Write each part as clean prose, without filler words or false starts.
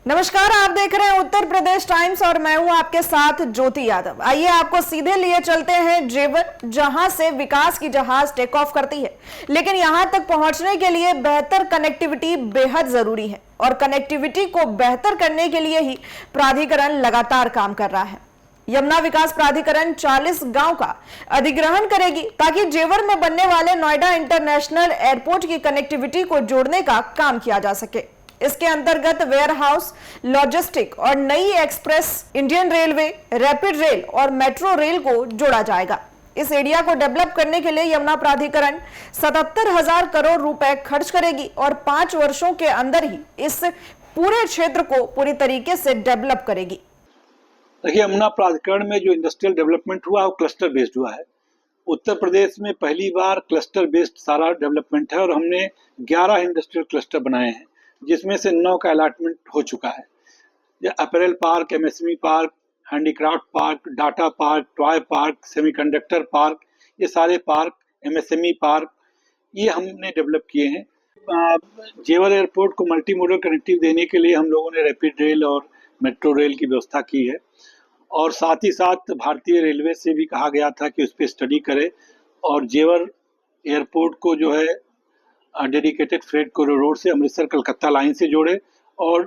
नमस्कार, आप देख रहे हैं उत्तर प्रदेश टाइम्स और मैं हूं आपके साथ ज्योति यादव। आइए आपको सीधे लिए चलते हैं जेवर, जहां से विकास की जहाज टेक ऑफ करती है। लेकिन यहां तक पहुंचने के लिए बेहतर कनेक्टिविटी बेहद जरूरी है और कनेक्टिविटी को बेहतर करने के लिए ही प्राधिकरण लगातार काम कर रहा है। यमुना विकास प्राधिकरण 40 गांव का अधिग्रहण करेगी ताकि जेवर में बनने वाले नोएडा इंटरनेशनल एयरपोर्ट की कनेक्टिविटी को जोड़ने का काम किया जा सके। इसके अंतर्गत वेयर हाउस, लॉजिस्टिक और नई express, Indian railway, rapid rail और मेट्रो रेल को जोड़ा जाएगा। इस एरिया को डेवलप करने के लिए यमुना प्राधिकरण 77,000 करोड़ रुपए खर्च करेगी और 5 वर्षों के अंदर ही इस पूरे क्षेत्र को पूरी तरीके से डेवलप करेगी। देखिए, यमुना प्राधिकरण में जो इंडस्ट्रियल डेवलपमेंट हुआ वो क्लस्टर बेस्ड हुआ है। उत्तर प्रदेश में पहली बार क्लस्टर बेस्ड सारा डेवलपमेंट है और हमने 11 इंडस्ट्रियल क्लस्टर बनाए हैं, जिसमें से 9 का अलॉटमेंट हो चुका है। Apparel park, MSME park, handicraft park, data park, toy park, semiconductor park, ये सारे पार्क, एमएसएमई पार्क, ये हमने डेवलप किए हैं। जेवर एयरपोर्ट को मल्टी मोडल कनेक्टिव देने के लिए हम लोगों ने रैपिड रेल और मेट्रो रेल की व्यवस्था की है और साथ ही साथ भारतीय रेलवे से भी कहा गया था कि उस पर स्टडी करे और जेवर एयरपोर्ट को जो है डेडिकेटेड फ्रेट कॉरिडोर से अमृतसर कलकत्ता लाइन से जोड़े और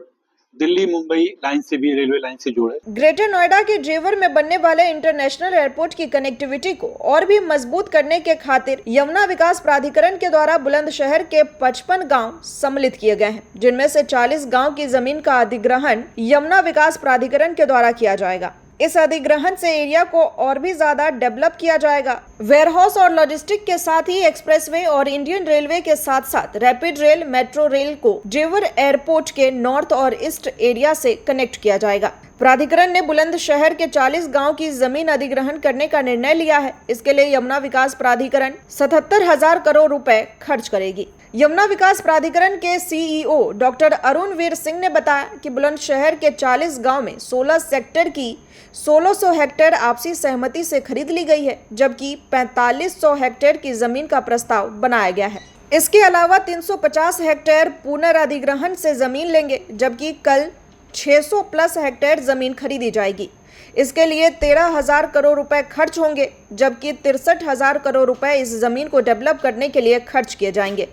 दिल्ली मुंबई लाइन से भी, रेलवे लाइन से जोड़े। ग्रेटर नोएडा के जेवर में बनने वाले इंटरनेशनल एयरपोर्ट की कनेक्टिविटी को और भी मजबूत करने के खातिर यमुना विकास प्राधिकरण के द्वारा बुलंदशहर के 55 गांव सम्मिलित किए गए हैं, जिनमें से 40 गांव की जमीन का अधिग्रहण यमुना विकास प्राधिकरण के द्वारा किया जाएगा। इस अधिग्रहण से एरिया को और भी ज्यादा डेवलप किया जाएगा। वेयरहाउस और लॉजिस्टिक के साथ ही एक्सप्रेसवे और इंडियन रेलवे के साथ साथ रैपिड रेल, मेट्रो रेल को जेवर एयरपोर्ट के नॉर्थ और ईस्ट एरिया से कनेक्ट किया जाएगा। प्राधिकरण ने बुलंदशहर के 40 गांव की जमीन अधिग्रहण करने का निर्णय लिया है। इसके लिए यमुना विकास प्राधिकरण 77,000 करोड़ रुपए खर्च करेगी। यमुना विकास प्राधिकरण के सीईओ डॉक्टर अरुण वीर सिंह ने बताया कि बुलंदशहर के 40 गांव में 16 सेक्टर की 1600 हेक्टेयर आपसी सहमति से खरीद ली गई है, जबकि 4500 हेक्टेयर की जमीन का प्रस्ताव बनाया गया है। इसके अलावा 350 हेक्टेयर पुनर्अधिग्रहण से जमीन लेंगे, जबकि कल 600 प्लस हेक्टेयर जमीन खरीदी जाएगी। इसके लिए 13,000 करोड़ रुपए खर्च होंगे, जबकि 63,000 करोड़ रुपए इस जमीन को डेवलप करने के लिए खर्च किए जाएंगे।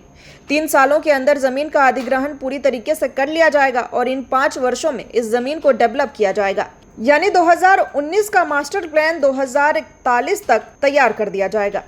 3 सालों के अंदर जमीन का अधिग्रहण पूरी तरीके से कर लिया जाएगा और इन 5 वर्षों में इस जमीन को डेवलप किया जाएगा, यानी 2019 का मास्टर प्लान 2041 तक तैयार कर दिया जाएगा।